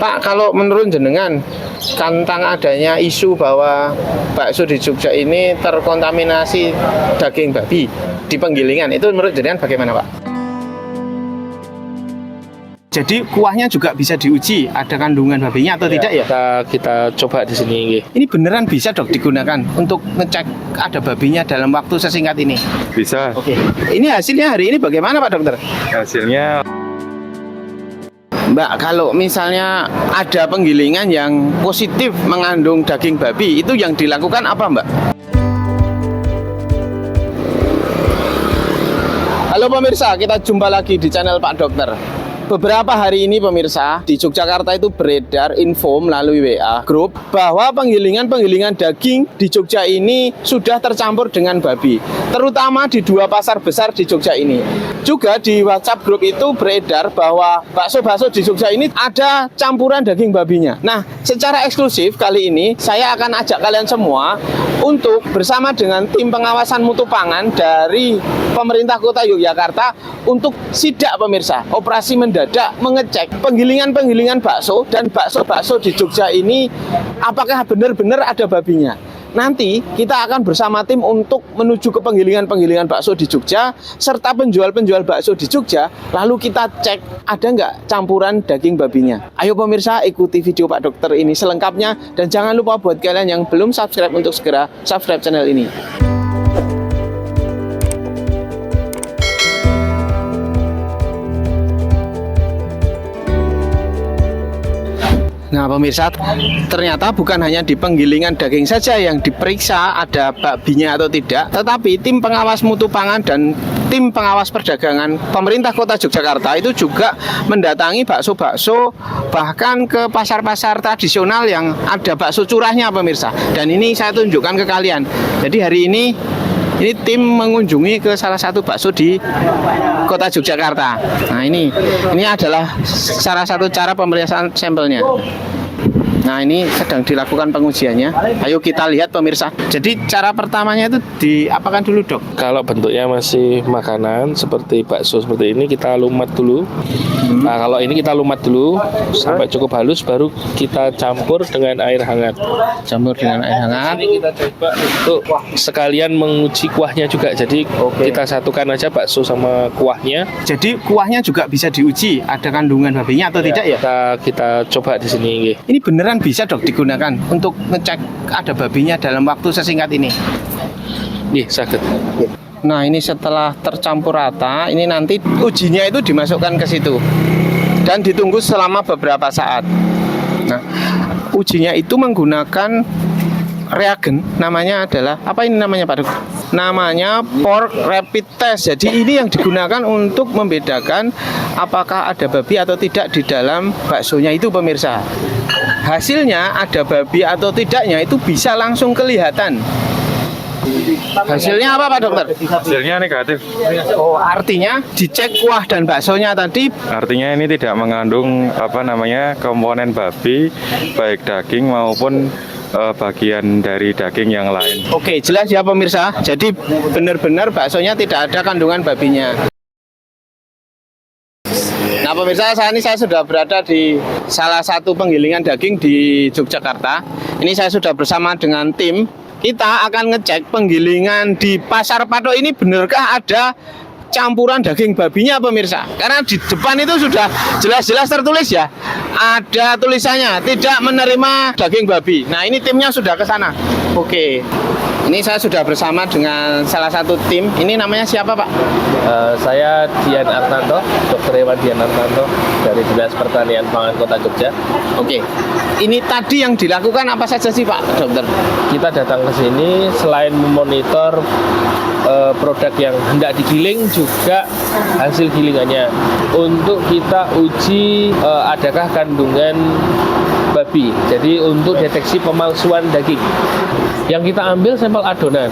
Pak, kalau menurut jenengan tentang adanya isu bahwa bakso di Jogja ini terkontaminasi daging babi di penggilingan, itu menurut jenengan bagaimana, Pak? Jadi kuahnya juga bisa diuji ada kandungan babinya atau tidak ya? Kita coba di sini. Ini beneran bisa dok digunakan untuk ngecek ada babinya dalam waktu sesingkat ini? Bisa. Oke. Ini hasilnya hari ini bagaimana Pak Dokter? Hasilnya Mbak, kalau misalnya ada penggilingan yang positif mengandung daging babi, itu yang dilakukan apa Mbak? Halo pemirsa, kita jumpa lagi di channel Pak Dokter. Beberapa hari ini pemirsa, di Yogyakarta itu beredar info melalui WA grup bahwa penggilingan daging di Jogja ini sudah tercampur dengan babi, terutama di 2 pasar besar di Jogja ini. Juga di WhatsApp grup itu beredar bahwa bakso-bakso di Jogja ini ada campuran daging babinya. Nah, secara eksklusif kali ini saya akan ajak kalian semua untuk bersama dengan tim pengawasan mutu pangan dari pemerintah kota Yogyakarta untuk sidak pemirsa, operasi mendadak mengecek penggilingan bakso dan bakso-bakso di Jogja ini apakah benar-benar ada babinya. Nanti kita akan bersama tim untuk menuju ke penggilingan bakso di Jogja serta penjual-penjual bakso di Jogja, lalu kita cek ada nggak campuran daging babinya. Ayo pemirsa, ikuti video Pak Dokter ini selengkapnya dan jangan lupa buat kalian yang belum subscribe untuk segera subscribe channel ini. Nah pemirsa, ternyata bukan hanya di penggilingan daging saja yang diperiksa ada babinya atau tidak, tetapi tim pengawas mutu pangan dan tim pengawas perdagangan pemerintah kota Yogyakarta itu juga mendatangi bakso-bakso bahkan ke pasar-pasar tradisional yang ada bakso curahnya pemirsa. Dan ini saya tunjukkan ke kalian. Jadi hari ini tim mengunjungi ke salah satu bakso di kota Yogyakarta. Nah ini adalah salah satu cara pemeriksaan sampelnya. Nah ini sedang dilakukan pengujiannya. Ayo kita lihat pemirsa. Jadi cara pertamanya itu diapakan dulu dok? Kalau bentuknya masih makanan seperti bakso seperti ini kita lumat dulu. Nah kalau ini kita lumat dulu sampai cukup halus, baru kita campur dengan air hangat. Campur dengan air hangat. Ini kita coba untuk sekalian menguji kuahnya juga. Jadi kita satukan aja bakso sama kuahnya. Jadi kuahnya juga bisa diuji ada kandungan babinya atau tidak ya? Kita coba di sini. Ini beneran bisa dok digunakan untuk ngecek ada babinya dalam waktu sesingkat ini? Nih, sakit. Nah ini setelah tercampur rata, ini nanti ujinya itu dimasukkan ke situ dan ditunggu selama beberapa saat. Nah ujinya itu menggunakan reagen, namanya adalah apa ini namanya Pak Dok? Namanya pork rapid test. Jadi ini yang digunakan untuk membedakan apakah ada babi atau tidak di dalam baksonya itu pemirsa. Hasilnya ada babi atau tidaknya itu bisa langsung kelihatan. Hasilnya apa Pak Dokter? hasilnya negatif. Oh, artinya dicek kuah dan baksonya tadi. Artinya ini tidak mengandung komponen babi, baik daging maupun bagian dari daging yang lain. Oke, jelas ya pemirsa. Jadi benar-benar baksonya tidak ada kandungan babinya. Nah pemirsa, saat ini saya sudah berada di salah satu penggilingan daging di Yogyakarta. Ini saya sudah bersama dengan tim. Kita akan ngecek penggilingan di Pasar Patok ini benarkah ada campuran daging babinya pemirsa. Karena di depan itu sudah jelas-jelas tertulis ya, ada tulisannya tidak menerima daging babi. Nah ini timnya sudah ke sana. Oke, ini saya sudah bersama dengan salah satu tim. Ini namanya siapa Pak? Saya Dian Artanto, Dr. Hewan Dian Artanto dari Dinas Pertanian Pangan Kota Jogja. Oke, ini tadi yang dilakukan apa saja sih Pak Dokter? Kita datang ke sini selain memonitor produk yang hendak digiling, juga hasil gilingannya untuk kita uji adakah kandungan babi. Jadi untuk deteksi pemalsuan daging. Yang kita ambil sampel adonan,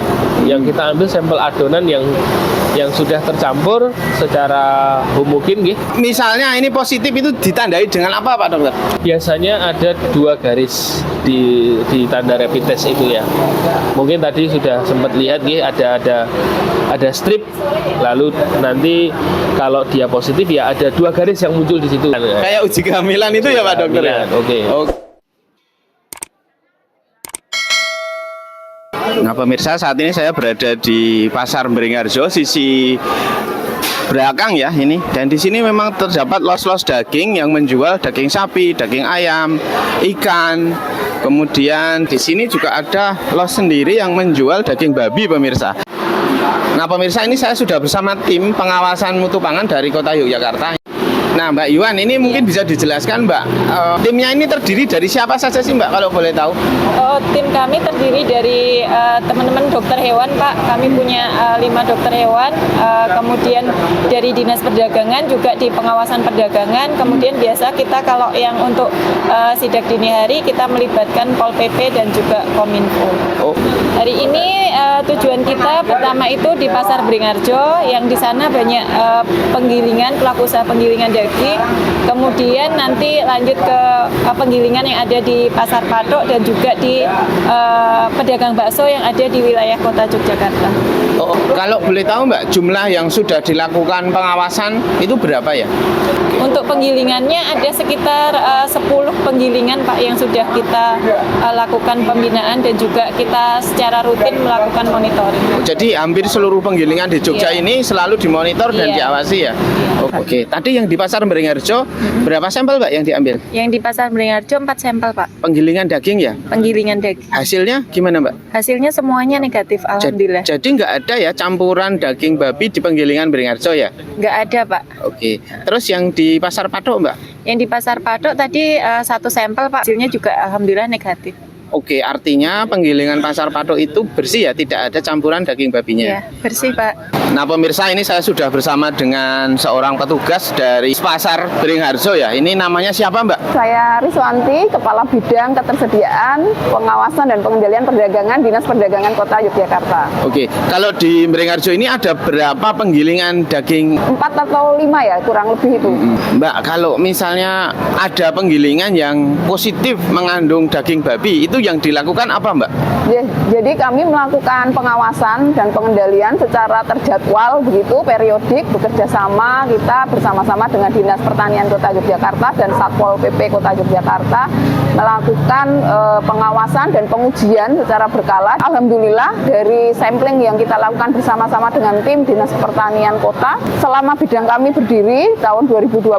yang sudah tercampur secara homogen nggih. Misalnya ini positif itu ditandai dengan apa Pak Dokter? Biasanya ada 2 garis di tanda rapid test itu ya. Mungkin tadi sudah sempat lihat nggih, ada ada strip, lalu nanti kalau dia positif ya ada 2 garis yang muncul di situ. Kayak uji kehamilan itu ya Pak Dokter ya? Oke. Nah pemirsa, saat ini saya berada di Pasar Beringharjo sisi belakang ya ini, dan di sini memang terdapat los-los daging yang menjual daging sapi, daging ayam, ikan. Kemudian di sini juga ada los sendiri yang menjual daging babi pemirsa. Nah pemirsa, ini saya sudah bersama tim pengawasan mutu pangan dari Kota Yogyakarta. Nah Mbak Yuan, ini mungkin bisa dijelaskan Mbak, timnya ini terdiri dari siapa saja sih Mbak kalau boleh tahu? Tim kami terdiri dari teman-teman dokter hewan Pak. Kami punya 5 dokter hewan, kemudian dari Dinas Perdagangan juga di pengawasan perdagangan. Kemudian biasa kita kalau yang untuk sidak dini hari kita melibatkan Pol PP dan juga Kominfo. Hari ini tujuan kita pertama itu di Pasar Beringharjo, yang di sana banyak penggilingan, pelaku usaha penggilingan daging. Kemudian nanti lanjut ke penggilingan yang ada di Pasar Patok dan juga di pedagang bakso yang ada di wilayah Kota Yogyakarta. Kalau boleh tahu Mbak, jumlah yang sudah dilakukan pengawasan itu berapa ya? Untuk penggilingannya ada sekitar 10 penggilingan Pak yang sudah kita lakukan pembinaan dan juga kita secara rutin melakukan monitoring. Jadi hampir seluruh penggilingan di Jogja ini selalu dimonitor dan diawasi ya? Oke, tadi yang di Pasar Beringharjo berapa sampel Mbak yang diambil? Yang di Pasar Beringharjo 4 sampel Pak. Penggilingan daging ya? Penggilingan daging. Hasilnya gimana Mbak? Hasilnya semuanya negatif, alhamdulillah. Jadi nggak ada ya campuran daging babi di penggilingan Beringharjo ya? Nggak ada Pak. Oke, terus yang di Pasar Patok Mbak? Yang di Pasar Patok tadi 1 sampel Pak, hasilnya juga alhamdulillah negatif. Oke, artinya penggilingan Pasar Patok itu bersih ya, tidak ada campuran daging babinya. Ya, bersih Pak. Nah pemirsa, ini saya sudah bersama dengan seorang petugas dari Pasar Beringharjo ya. Ini namanya siapa Mbak? Saya Riswanti, Kepala Bidang Ketersediaan, Pengawasan dan Pengendalian Perdagangan Dinas Perdagangan Kota Yogyakarta. Oke, kalau di Beringharjo ini ada berapa penggilingan daging? 4 atau 5 ya, kurang lebih itu. Mbak, kalau misalnya ada penggilingan yang positif mengandung daging babi, itu yang dilakukan apa Mbak? Ya, jadi kami melakukan pengawasan dan pengendalian secara terjadwal begitu, periodik, bekerja sama kita bersama-sama dengan Dinas Pertanian Kota Yogyakarta dan Satpol PP Kota Yogyakarta melakukan pengawasan dan pengujian secara berkala. Alhamdulillah dari sampling yang kita lakukan bersama-sama dengan tim Dinas Pertanian Kota selama bidang kami berdiri tahun 2021,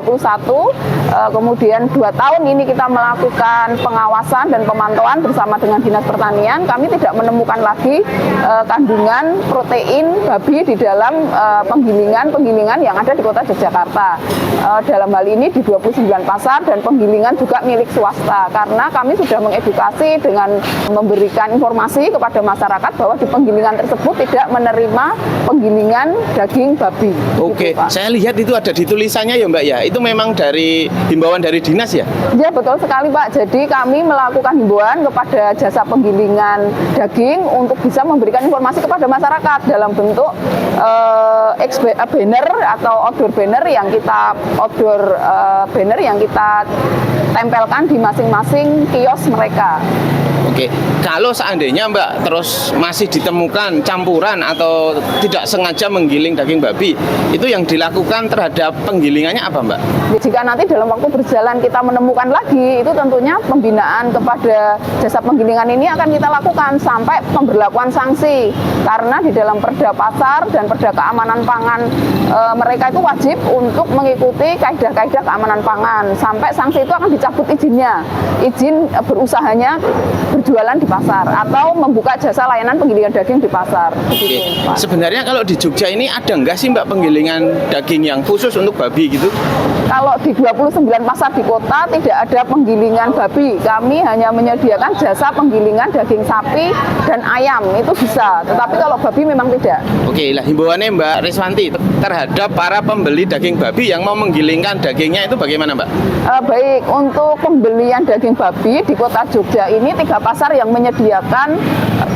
kemudian 2 tahun ini kita melakukan pengawasan dan pemantauan bersama dengan Dinas Pertanian, kami tidak menemukan lagi kandungan protein babi di dalam penggilingan yang ada di Kota Yogyakarta. Dalam hal ini di 29 pasar dan penggilingan juga milik swasta, karena kami sudah mengedukasi dengan memberikan informasi kepada masyarakat bahwa di penggilingan tersebut tidak menerima penggilingan daging babi. Oke, Gitu, Pak. saya lihat itu ada di tulisannya ya Mbak ya. Itu memang dari himbauan dari dinas ya? Ya betul sekali Pak. Jadi kami melakukan himbauan kepada jasa penggilingan daging untuk bisa memberikan informasi kepada masyarakat dalam bentuk banner atau outdoor banner yang kita tempelkan di masing-masing kios mereka. Oke, kalau seandainya Mbak terus masih ditemukan campuran atau tidak sengaja menggiling daging babi, itu yang dilakukan terhadap penggilingannya apa Mbak? Jika nanti dalam waktu berjalan kita menemukan lagi, itu tentunya pembinaan kepada jasa penggilingan ini akan kita lakukan sampai pemberlakuan sanksi. Karena di dalam Perda Pasar dan Perda Keamanan Pangan, mereka itu wajib untuk mengikuti kaidah-kaidah keamanan pangan. Sampai sanksi itu akan dicabut izinnya, izin berusahanya berjualan di pasar atau membuka jasa layanan penggilingan daging di pasar. Oke. Sebenarnya kalau di Jogja ini ada nggak sih Mbak penggilingan daging yang khusus untuk babi gitu? Kalau di 29 pasar di kota tidak ada penggilingan babi. Kami hanya menyediakan jasa penggilingan daging sapi dan ayam, itu bisa. Tetapi kalau babi memang tidak. Oke, lah himbauannya Mbak Riswanti terhadap para pembeli daging babi yang mau menggilingkan dagingnya itu bagaimana Mbak? Baik, untuk pembelian daging babi di kota Jogja ini 30 pasar yang menyediakan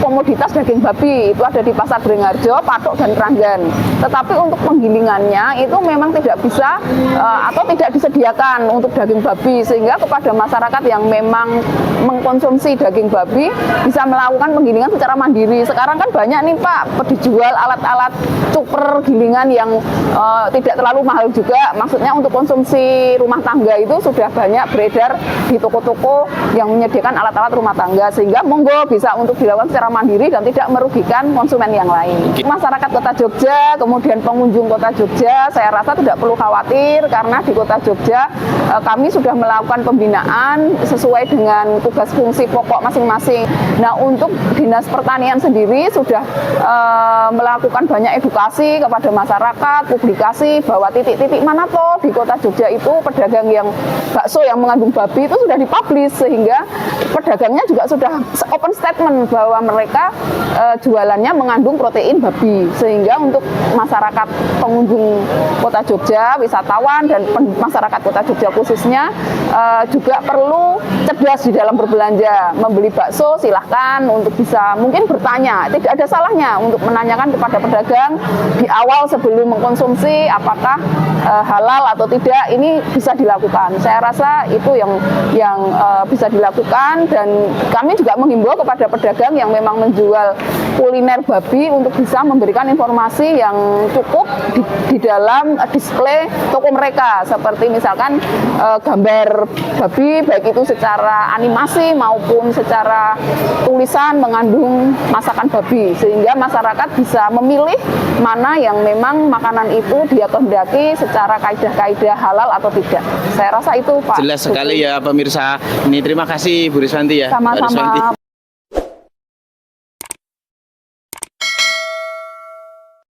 komoditas daging babi. Itu ada di Pasar Beringharjo, Patok, dan Kranggan. Tetapi untuk penggilingannya itu memang tidak bisa atau tidak disediakan untuk daging babi, sehingga kepada masyarakat yang memang mengkonsumsi daging babi bisa melakukan penggilingan secara mandiri. Sekarang kan banyak nih Pak dijual alat-alat cuper gilingan yang tidak terlalu mahal juga. Maksudnya untuk konsumsi rumah tangga itu sudah banyak beredar di toko-toko yang menyediakan alat-alat rumah tangga, sehingga monggo bisa untuk dilakukan secara mandiri dan tidak merugikan konsumen yang lain. Masyarakat Kota Jogja, kemudian pengunjung Kota Jogja, saya rasa tidak perlu khawatir karena di Kota Jogja kami sudah melakukan pembinaan sesuai dengan tugas fungsi pokok masing-masing. Nah, untuk Dinas Pertanian sendiri sudah melakukan banyak edukasi kepada masyarakat, publikasi bahwa titik-titik mana toh di Kota Jogja itu pedagang yang bakso yang mengandung babi itu sudah dipublish, sehingga pedagangnya juga sudah open statement bahwa mereka jualannya mengandung protein babi, sehingga untuk masyarakat pengunjung Kota Jogja, wisatawan dan masyarakat Kota Jogja khususnya juga perlu cerdas di dalam berbelanja. Membeli bakso silahkan untuk bisa mungkin bertanya, tidak ada salahnya untuk menanyakan kepada pedagang di awal sebelum mengkonsumsi apakah halal atau tidak. Ini bisa dilakukan. Saya rasa itu yang bisa dilakukan, dan kami juga menghimbau kepada pedagang yang memang menjual kuliner babi untuk bisa memberikan informasi yang cukup di dalam display toko mereka, seperti misalkan gambar babi baik itu secara animasi maupun secara tulisan mengandung masakan babi, sehingga masyarakat bisa memilih mana yang memang makanan itu dia kehendaki secara kaidah-kaidah halal atau tidak. Saya rasa itu Pak. Jelas sekali ya pemirsa. Ini terima kasih Bu Riswanti ya. Sama-sama.